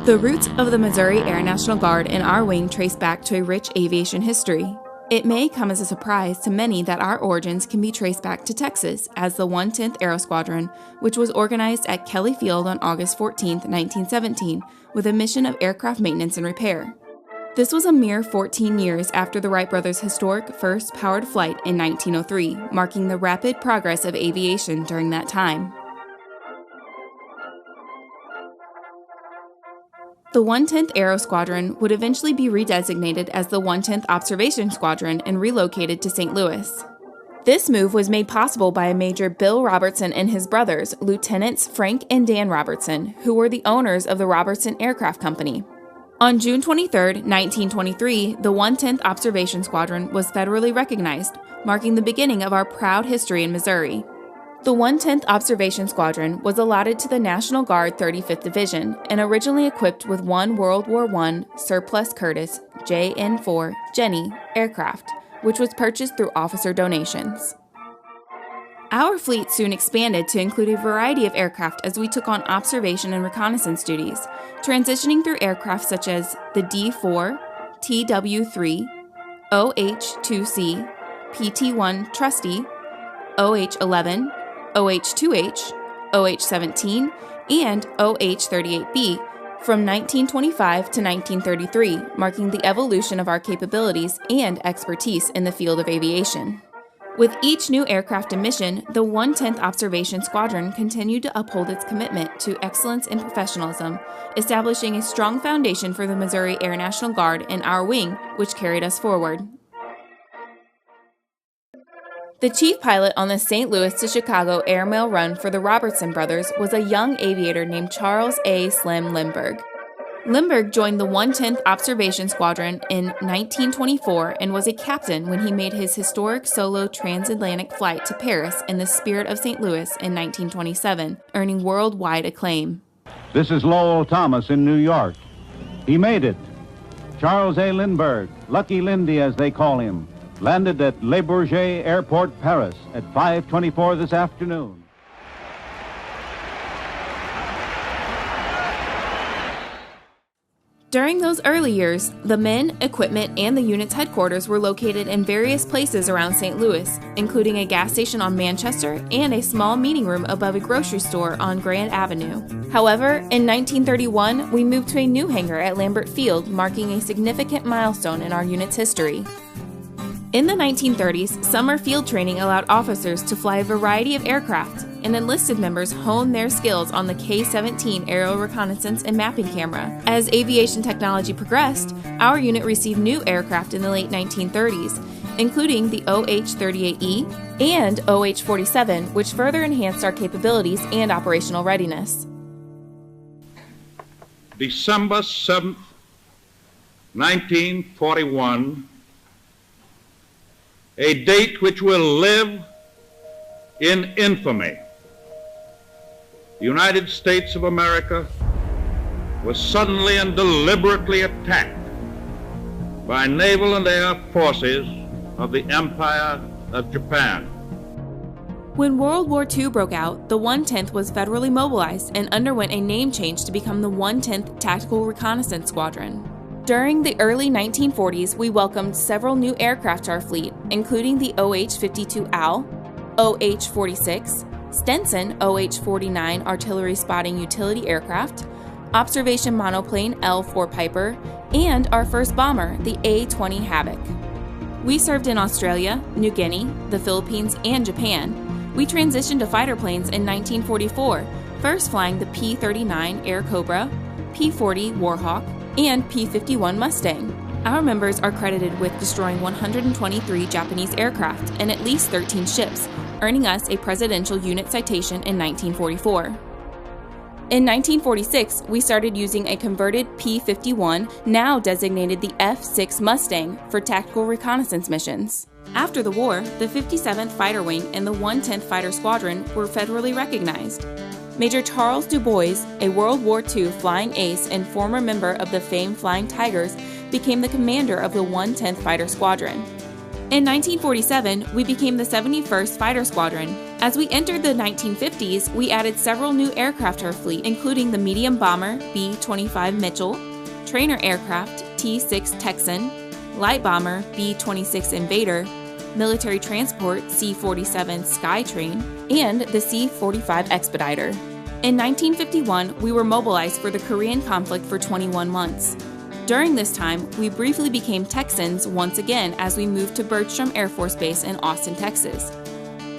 The roots of the Missouri Air National Guard and our wing trace back to a rich aviation history. It may come as a surprise to many that our origins can be traced back to Texas as the 110th Aero Squadron, which was organized at Kelly Field on August 14, 1917, with a mission of aircraft maintenance and repair. This was a mere 14 years after the Wright brothers' historic first powered flight in 1903, marking the rapid progress of aviation during that time. The 110th Aero Squadron would eventually be redesignated as the 110th Observation Squadron and relocated to St. Louis. This move was made possible by Major Bill Robertson and his brothers, Lieutenants Frank and Dan Robertson, who were the owners of the Robertson Aircraft Company. On June 23, 1923, the 110th Observation Squadron was federally recognized, marking the beginning of our proud history in Missouri. The 110th Observation Squadron was allotted to the National Guard 35th Division and originally equipped with one World War I surplus Curtiss JN-4 Jenny aircraft, which was purchased through officer donations. Our fleet soon expanded to include a variety of aircraft as we took on observation and reconnaissance duties, transitioning through aircraft such as the D-4, TW-3, OH-2C, PT-1 Trusty, OH-11, OH-2H, OH-17, and OH-38B from 1925 to 1933, marking the evolution of our capabilities and expertise in the field of aviation. With each new aircraft and mission, the 110th Observation Squadron continued to uphold its commitment to excellence and professionalism, establishing a strong foundation for the Missouri Air National Guard and our wing, which carried us forward. The chief pilot on the St. Louis to Chicago airmail run for the Robertson brothers was a young aviator named Charles A. Slim Lindbergh. Lindbergh joined the 110th Observation Squadron in 1924 and was a captain when he made his historic solo transatlantic flight to Paris in the Spirit of St. Louis in 1927, earning worldwide acclaim. This is Lowell Thomas in New York. He made it. Charles A. Lindbergh, Lucky Lindy as they call him, landed at Le Bourget Airport, Paris at 5:24 this afternoon. During those early years, the men, equipment, and the unit's headquarters were located in various places around St. Louis, including a gas station on Manchester and a small meeting room above a grocery store on Grand Avenue. However, in 1931, we moved to a new hangar at Lambert Field, marking a significant milestone in our unit's history. In the 1930s, summer field training allowed officers to fly a variety of aircraft, and enlisted members honed their skills on the K-17 aerial reconnaissance and mapping camera. As aviation technology progressed, our unit received new aircraft in the late 1930s, including the OH-38E and OH-47, which further enhanced our capabilities and operational readiness. December 7th, 1941, a date which will live in infamy. The United States of America was suddenly and deliberately attacked by naval and air forces of the Empire of Japan. When World War II broke out, the 110th was federally mobilized and underwent a name change to become the 110th Tactical Reconnaissance Squadron. During the early 1940s, we welcomed several new aircraft to our fleet, including the OH-52 OWL, OH-46, Stenson OH-49 artillery spotting utility aircraft, observation monoplane L-4 Piper, and our first bomber, the A-20 Havoc. We served in Australia, New Guinea, the Philippines, and Japan. We transitioned to fighter planes in 1944, first flying the P-39 Air Cobra, P-40 Warhawk, and P-51 Mustang. Our members are credited with destroying 123 Japanese aircraft and at least 13 ships, earning us a Presidential Unit Citation in 1944. In 1946, we started using a converted P-51, now designated the F-6 Mustang, for tactical reconnaissance missions. After the war, the 57th Fighter Wing and the 110th Fighter Squadron were federally recognized. Major Charles Du Bois, a World War II flying ace and former member of the famed Flying Tigers, became the commander of the 110th Fighter Squadron. In 1947, we became the 71st Fighter Squadron. As we entered the 1950s, we added several new aircraft to our fleet, including the medium bomber B-25 Mitchell, trainer aircraft T-6 Texan, light bomber B-26 Invader, military transport C-47 Skytrain, and the C-45 Expediter. In 1951, we were mobilized for the Korean conflict for 21 months. During this time, we briefly became Texans once again as we moved to Bergstrom Air Force Base in Austin, Texas.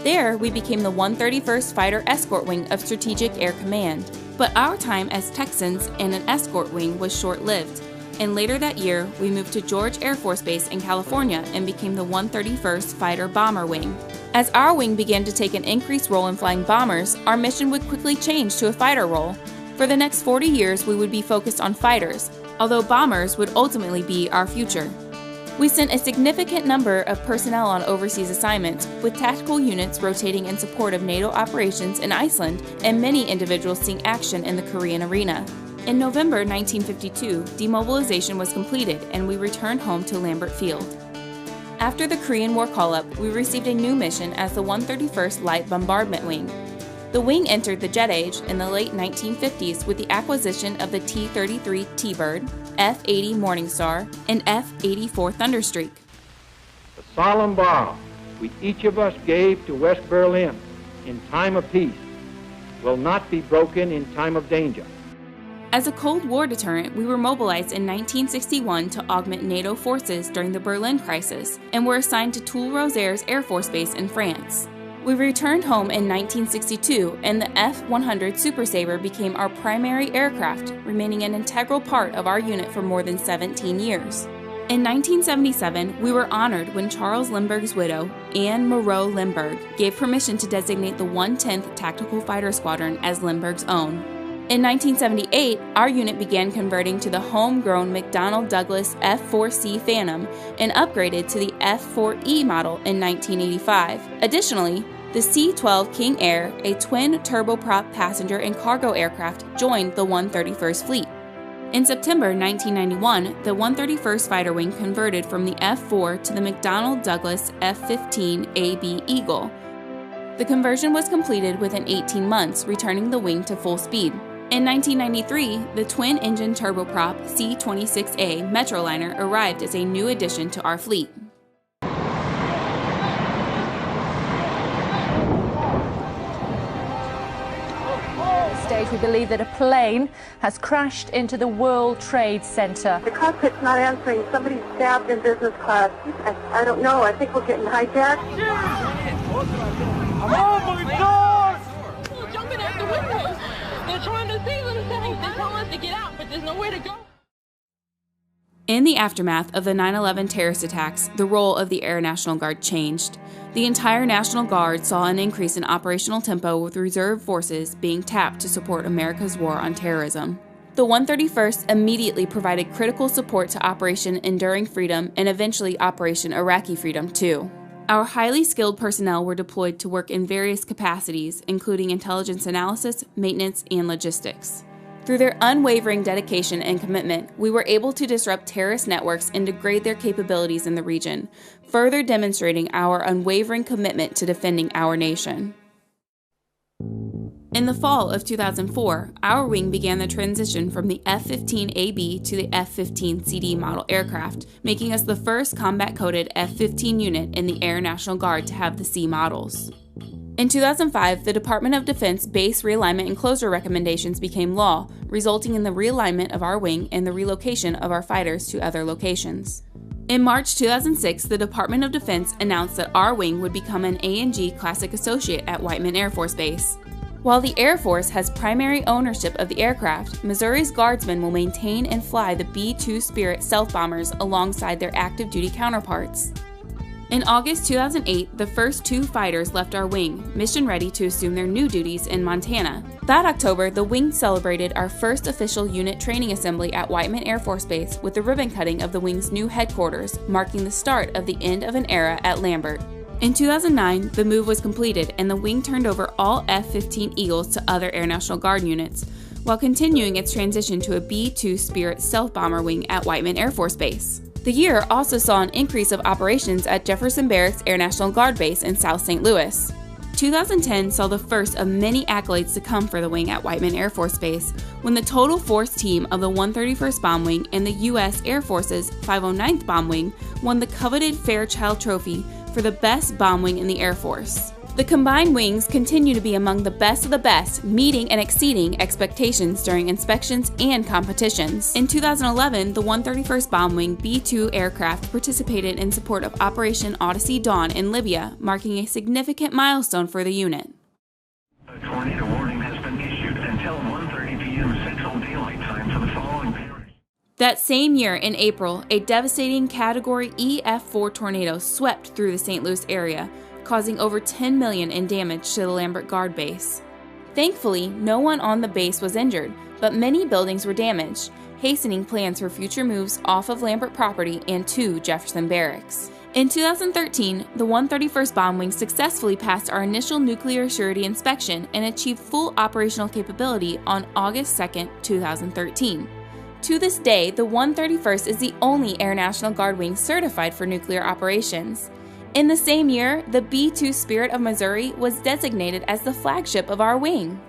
There, we became the 131st Fighter Escort Wing of Strategic Air Command. But our time as Texans in an escort wing was short-lived, and later that year, we moved to George Air Force Base in California and became the 131st Fighter Bomber Wing. As our wing began to take an increased role in flying bombers, our mission would quickly change to a fighter role. For the next 40 years, we would be focused on fighters, although bombers would ultimately be our future. We sent a significant number of personnel on overseas assignments, with tactical units rotating in support of NATO operations in Iceland and many individuals seeing action in the Korean arena. In November 1952, demobilization was completed and we returned home to Lambert Field. After the Korean War call-up, we received a new mission as the 131st Light Bombardment Wing. The wing entered the jet age in the late 1950s with the acquisition of the T-33 T-Bird, F-80 Morningstar, and F-84 Thunderstreak. The solemn vow we each of us gave to West Berlin in time of peace will not be broken in time of danger. As a Cold War deterrent, we were mobilized in 1961 to augment NATO forces during the Berlin crisis and were assigned to Toul-Rosaires Air Force Base in France. We returned home in 1962, and the F-100 Super Sabre became our primary aircraft, remaining an integral part of our unit for more than 17 years. In 1977, we were honored when Charles Lindbergh's widow, Anne Moreau Lindbergh, gave permission to designate the 110th Tactical Fighter Squadron as Lindbergh's own. In 1978, our unit began converting to the homegrown McDonnell Douglas F-4C Phantom and upgraded to the F-4E model in 1985. Additionally, the C-12 King Air, a twin turboprop passenger and cargo aircraft, joined the 131st Fleet. In September 1991, the 131st Fighter Wing converted from the F-4 to the McDonnell Douglas F-15 AB Eagle. The conversion was completed within 18 months, returning the wing to full speed. In 1993, the twin-engine turboprop C-26A Metroliner arrived as a new addition to our fleet. We believe that a plane has crashed into the World Trade Center. The cockpit's not answering. Somebody's stabbed in business class. I don't know. I think we're getting hijacked. Oh my God! People jumping out the windows. They're trying to save us. They're telling us to get out, but there's nowhere to go. In the aftermath of the 9/11 terrorist attacks, the role of the Air National Guard changed. The entire National Guard saw an increase in operational tempo, with reserve forces being tapped to support America's war on terrorism. The 131st immediately provided critical support to Operation Enduring Freedom and eventually Operation Iraqi Freedom too. Our highly skilled personnel were deployed to work in various capacities, including intelligence analysis, maintenance, and logistics. Through their unwavering dedication and commitment, we were able to disrupt terrorist networks and degrade their capabilities in the region, further demonstrating our unwavering commitment to defending our nation. In the fall of 2004, our wing began the transition from the F-15AB to the F-15CD model aircraft, making us the first combat-coded F-15 unit in the Air National Guard to have the C models. In 2005, the Department of Defense base realignment and closure recommendations became law, resulting in the realignment of our wing and the relocation of our fighters to other locations. In March 2006, the Department of Defense announced that our wing would become an A&G Classic Associate at Whiteman Air Force Base. While the Air Force has primary ownership of the aircraft, Missouri's Guardsmen will maintain and fly the B-2 Spirit stealth bombers alongside their active duty counterparts. In August 2008, the first 2 fighters left our wing, mission-ready to assume their new duties in Montana. That October, the wing celebrated our first official unit training assembly at Whiteman Air Force Base with the ribbon cutting of the wing's new headquarters, marking the start of the end of an era at Lambert. In 2009, the move was completed and the wing turned over all F-15 Eagles to other Air National Guard units, while continuing its transition to a B-2 Spirit stealth bomber wing at Whiteman Air Force Base. The year also saw an increase of operations at Jefferson Barracks Air National Guard Base in South St. Louis. 2010 saw the first of many accolades to come for the wing at Whiteman Air Force Base, when the total force team of the 131st Bomb Wing and the U.S. Air Force's 509th Bomb Wing won the coveted Fairchild Trophy for the best bomb wing in the Air Force. The combined wings continue to be among the best of the best, meeting and exceeding expectations during inspections and competitions. In 2011, the 131st Bomb Wing B-2 aircraft participated in support of Operation Odyssey Dawn in Libya, marking a significant milestone for the unit. A tornado warning has been issued until 1:30 p.m. Central Daylight Time for the following period. That same year, in April, a devastating Category EF4 tornado swept through the St. Louis area, causing over $10 million in damage to the Lambert Guard Base. Thankfully, no one on the base was injured, but many buildings were damaged, hastening plans for future moves off of Lambert property and to Jefferson Barracks. In 2013, the 131st Bomb Wing successfully passed our initial nuclear surety inspection and achieved full operational capability on August 2, 2013. To this day, the 131st is the only Air National Guard wing certified for nuclear operations. In the same year, the B-2 Spirit of Missouri was designated as the flagship of our wing.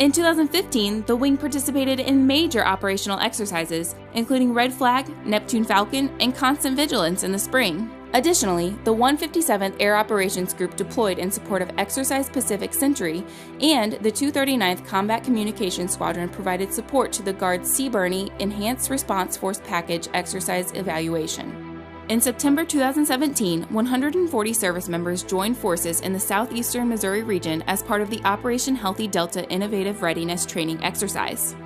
In 2015, the wing participated in major operational exercises, including Red Flag, Neptune Falcon, and Constant Vigilance in the spring. Additionally, the 157th Air Operations Group deployed in support of Exercise Pacific Century, and the 239th Combat Communications Squadron provided support to the Guard's Sea Burney Enhanced Response Force Package exercise evaluation. In September 2017, 140 service members joined forces in the southeastern Missouri region as part of the Operation Healthy Delta Innovative Readiness Training Exercise.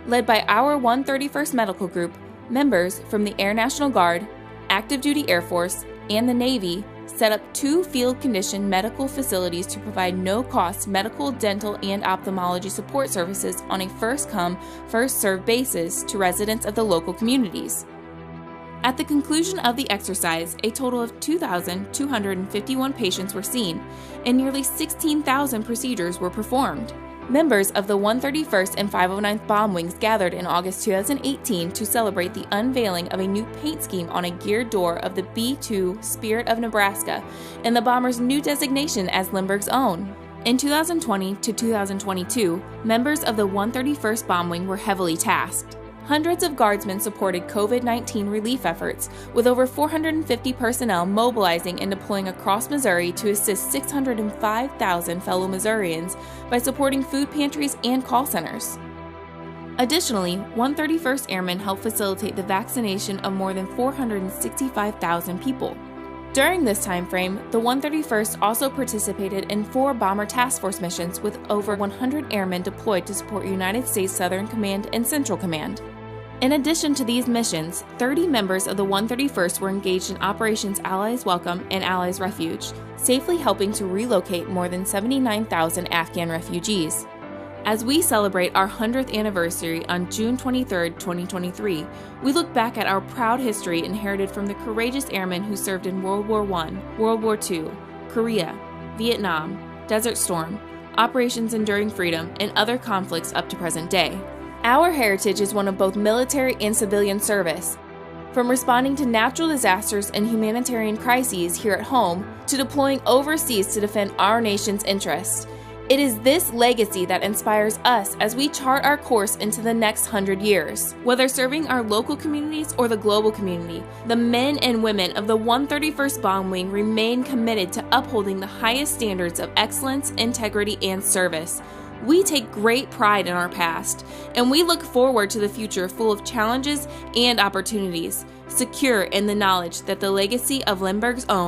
Led by our 131st Medical Group, members from the Air National Guard, Active Duty Air Force, and the Navy set up 2 field condition medical facilities to provide no-cost medical, dental, and ophthalmology support services on a first-come, first-served basis to residents of the local communities. At the conclusion of the exercise, a total of 2,251 patients were seen, and nearly 16,000 procedures were performed. Members of the 131st and 509th Bomb Wings gathered in August 2018 to celebrate the unveiling of a new paint scheme on a geared door of the B-2 Spirit of Nebraska and the bomber's new designation as Lindbergh's own. In 2020 to 2022, members of the 131st Bomb Wing were heavily tasked. Hundreds of Guardsmen supported COVID-19 relief efforts, with over 450 personnel mobilizing and deploying across Missouri to assist 605,000 fellow Missourians by supporting food pantries and call centers. Additionally, 131st Airmen helped facilitate the vaccination of more than 465,000 people. During this time frame, the 131st also participated in 4 Bomber Task Force missions with over 100 airmen deployed to support United States Southern Command and Central Command. In addition to these missions, 30 members of the 131st were engaged in Operations Allies Welcome and Allies Refuge, safely helping to relocate more than 79,000 Afghan refugees. As we celebrate our 100th anniversary on June 23, 2023, we look back at our proud history inherited from the courageous airmen who served in World War I, World War II, Korea, Vietnam, Desert Storm, Operations Enduring Freedom, and other conflicts up to present day. Our heritage is one of both military and civilian service. From responding to natural disasters and humanitarian crises here at home to deploying overseas to defend our nation's interests, it is this legacy that inspires us as we chart our course into the next 100 years. Whether serving our local communities or the global community, the men and women of the 131st Bomb Wing remain committed to upholding the highest standards of excellence, integrity, and service. We take great pride in our past, and we look forward to the future full of challenges and opportunities, secure in the knowledge that the legacy of Lindbergh's own